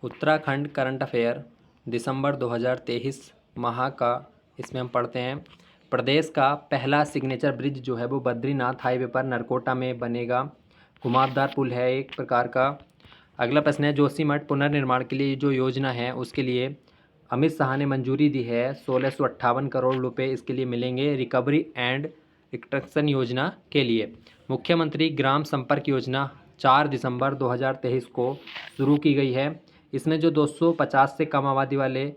Uttarakhand current affair दिसंबर 2023 माह का इसमें हम पढ़ते हैं। प्रदेश का पहला सिग्नेचर ब्रिज जो है वो बद्रीनाथ हाईवे पर नरकोटा में बनेगा। घुमावदार पुल है एक प्रकार का। अगला प्रश्न है, जोशीमठ पुनर्निर्माण के लिए जो योजना है उसके लिए अमित शाह ने मंजूरी दी है। 1658 करोड़ रुपए इसके लिए मिलेंगे रिकवरी एंड रिकंस्ट्रक्शन योजना के लिए। मुख्यमंत्री ग्राम संपर्क योजना 4 दिसंबर 2023 को शुरू की गई है। इसमें जो 250 से कम आबादी वाले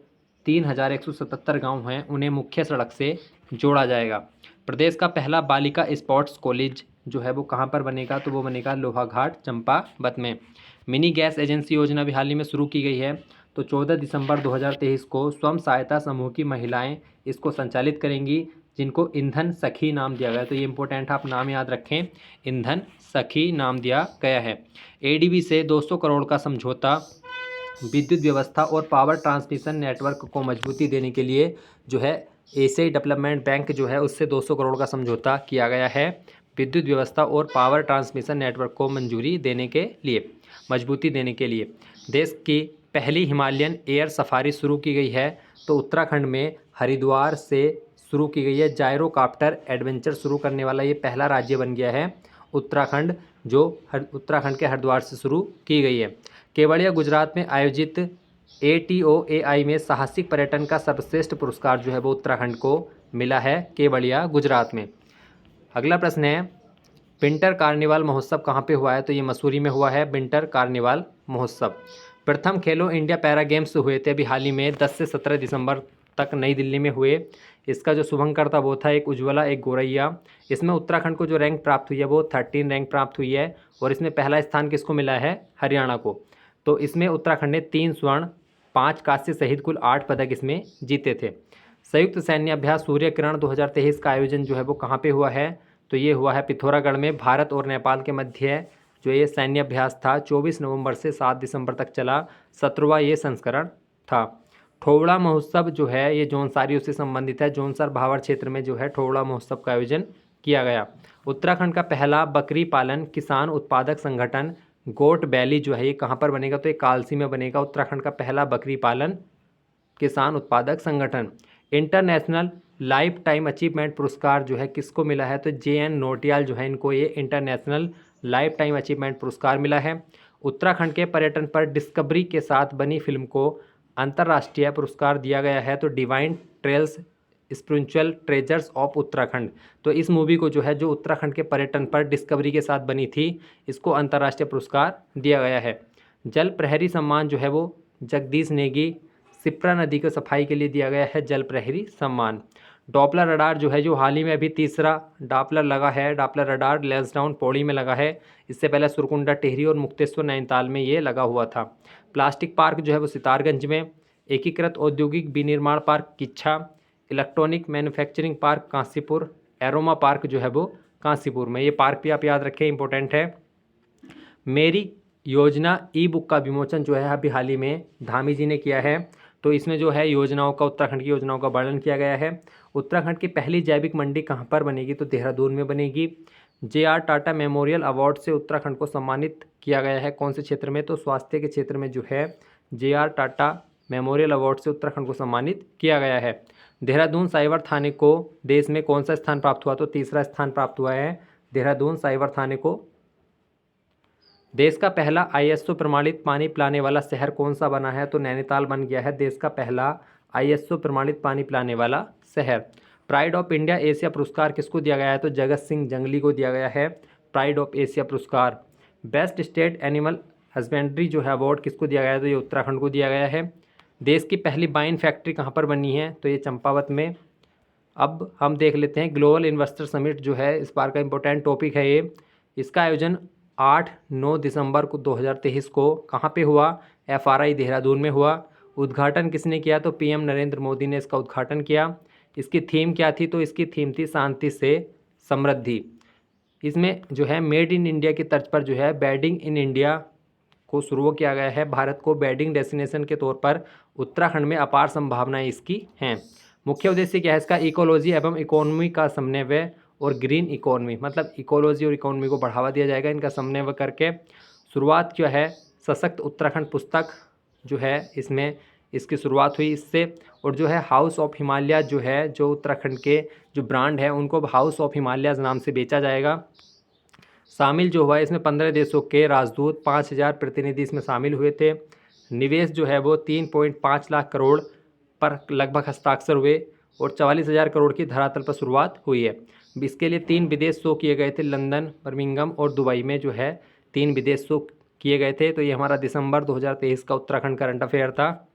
3177 गांव हैं उन्हें मुख्य सड़क से जोड़ा जाएगा। प्रदेश का पहला बालिका स्पोर्ट्स कॉलेज जो है वो कहाँ पर बनेगा, तो वो बनेगा लोहाघाट चंपावत में। मिनी गैस एजेंसी योजना भी हाल ही में शुरू की गई है। तो 14 दिसंबर 2023 को स्वयं सहायता समूह की महिलाएं इसको संचालित करेंगी, जिनको ईंधन सखी नाम दिया गया है। तो ये इंपॉर्टेंट, आप नाम याद रखें, ईंधन सखी नाम दिया गया है। एडीबी से 200 करोड़ का समझौता विद्युत व्यवस्था और पावर ट्रांसमिशन नेटवर्क को मजबूती देने के लिए जो है एशियाई डेवलपमेंट बैंक जो है उससे 200 करोड़ का समझौता किया गया है। विद्युत व्यवस्था और पावर ट्रांसमिशन नेटवर्क को मंजूरी देने के लिए, मजबूती देने के लिए। देश की पहली हिमालयन एयर सफारी शुरू की गई है। तो उत्तराखंड में हरिद्वार से शुरू की गई है। जायरोकाप्टर एडवेंचर शुरू करने वाला ये पहला राज्य बन गया है उत्तराखंड, जो उत्तराखंड के हरिद्वार से शुरू की गई है। केवड़िया गुजरात में आयोजित ATOAI में साहसिक पर्यटन का सर्वश्रेष्ठ पुरस्कार जो है वो उत्तराखंड को मिला है, केवड़िया गुजरात में। अगला प्रश्न है, विंटर कार्निवाल महोत्सव कहाँ पे हुआ है, तो ये मसूरी में हुआ है विंटर कार्निवाल महोत्सव। प्रथम खेलो इंडिया पैरा गेम्स हुए थे अभी हाल ही में 10 से 17 दिसंबर तक नई दिल्ली में हुए। इसका जो शुभंकर था वो था एक उज्ज्वला एक गोरैया। इसमें उत्तराखंड को जो रैंक प्राप्त हुई है वो 13 रैंक प्राप्त हुई है। और इसमें पहला स्थान किसको मिला है, हरियाणा को। तो इसमें उत्तराखंड ने 3 स्वर्ण 5 कांस्य सहित कुल 8 पदक इसमें जीते थे। संयुक्त सैन्य अभ्यास सूर्य किरण 2023 का आयोजन जो है वो कहाँ पे हुआ है, तो ये हुआ है पिथौरागढ़ में। भारत और नेपाल के मध्य जो ये सैन्य अभ्यास था 24 नवंबर से 7 दिसंबर तक चला। 17वां ये संस्करण था। ठोवड़ा महोत्सव जो है ये जौनसारियों से संबंधित है। जौनसर भावर क्षेत्र में जो है ठोवड़ा महोत्सव का आयोजन किया गया। उत्तराखंड का पहला बकरी पालन किसान उत्पादक संगठन गोट बैली जो है ये कहाँ पर बनेगा, तो ये कालसी में बनेगा। उत्तराखंड का पहला बकरी पालन किसान उत्पादक संगठन। इंटरनेशनल लाइफ टाइम अचीवमेंट पुरस्कार जो है किसको मिला है, तो JN नोटियाल जो है इनको ये इंटरनेशनल लाइफ टाइम अचीवमेंट पुरस्कार मिला है। उत्तराखंड के पर्यटन पर डिस्कवरी के साथ बनी फिल्म को अंतर्राष्ट्रीय पुरस्कार दिया गया है। तो divine trails spiritual treasures of Uttarakhand, तो इस मूवी को जो है जो उत्तराखंड के पर्यटन पर डिस्कवरी के साथ बनी थी, इसको अंतर्राष्ट्रीय पुरस्कार दिया गया है। जल प्रहरी सम्मान जो है वो जगदीश नेगी सिप्रा नदी को सफाई के लिए दिया गया है, जल प्रहरी सम्मान। डॉपलर रडार जो है जो हाल ही में अभी तीसरा डॉपलर लगा है, डॉपलर रडार लैंसडाउन पौड़ी में लगा है। इससे पहले सुरकुंडा टिहरी और मुक्तेश्वर नैनीताल में ये लगा हुआ था। प्लास्टिक पार्क जो है वो सितारगंज में। एकीकृत औद्योगिक विनिर्माण park Kichha. Electronic manufacturing park Kashipur. Aroma park जो है वो कांसीपुर में। ये पार्क भी आप याद रखें, इंपॉर्टेंट है। मेरी योजना ई-बुक का विमोचन जो है अभी हाल ही में धामी जी ने किया है। तो इसमें जो है योजनाओं का, उत्तराखंड की योजनाओं का वर्णन किया गया है। उत्तराखंड की पहली जैविक मंडी कहाँ पर बनेगी, तो देहरादून में बनेगी। JR टाटा मेमोरियल अवार्ड से उत्तराखंड को सम्मानित किया गया है, कौन से क्षेत्र में, तो स्वास्थ्य के क्षेत्र में जो है JR टाटा मेमोरियल अवार्ड से उत्तराखंड को सम्मानित किया गया है। देहरादून साइबर थाने को देश में कौन सा स्थान प्राप्त हुआ, तो तीसरा स्थान प्राप्त हुआ है देहरादून साइबर थाने को। देश का पहला ISO प्रमाणित पानी पिलाने वाला शहर कौन सा बना है, तो नैनीताल बन गया है देश का पहला ISO प्रमाणित पानी पिलाने वाला शहर। प्राइड ऑफ इंडिया एशिया पुरस्कार किसको दिया गया है, तो जगत सिंह जंगली को दिया गया है प्राइड ऑफ एशिया पुरस्कार। बेस्ट स्टेट एनिमल हस्बेंड्री जो है अवार्ड किसको दिया गया है, तो ये उत्तराखंड को दिया गया है। देश की पहली वाइन फैक्ट्री कहाँ पर बनी है, तो ये चंपावत में। अब हम देख लेते हैं ग्लोबल इन्वेस्टर समिट जो है इस बार का इंपॉर्टेंट टॉपिक है ये। इसका आयोजन 8-9 दिसंबर को 2023 को कहाँ पे हुआ, FRI देहरादून में हुआ। उद्घाटन किसने किया, तो PM नरेंद्र मोदी ने इसका उद्घाटन किया। इसकी थीम क्या थी, तो इसकी थीम थी शांति से समृद्धि। इसमें जो है मेड इन इंडिया की तर्ज पर जो है बेडिंग इन इंडिया को शुरू किया गया है। भारत को बेडिंग डेस्टिनेशन के तौर पर उत्तराखंड में अपार संभावनाएं इसकी हैं। मुख्य उद्देश्य क्या है इसका, इकोलॉजी एवं इकोनॉमी का समन्वय और ग्रीन इकोनॉमी, मतलब इकोलॉजी और इकोनॉमी को बढ़ावा दिया जाएगा इनका समन्वय करके। शुरुआत क्या है, सशक्त उत्तराखंड पुस्तक जो है इसमें इसकी शुरुआत हुई इससे। और जो है हाउस ऑफ हिमालय जो है, जो उत्तराखंड के जो ब्रांड है उनको हाउस ऑफ हिमालय नाम से बेचा जाएगा। शामिल जो हुआ इसमें 15 देशों के राजदूत, 5,000 प्रतिनिधि इसमें शामिल हुए थे। निवेश जो है वो 3.5 लाख करोड़ पर लगभग हस्ताक्षर हुए और 44,000 करोड़ की धरातल पर शुरुआत हुई है। इसके लिए 3 विदेश शो किए गए थे, लंदन, बर्मिंघम और दुबई में जो है 3 विदेश शो किए गए थे। तो ये हमारा दिसंबर 2023 का उत्तराखंड करंट अफेयर था।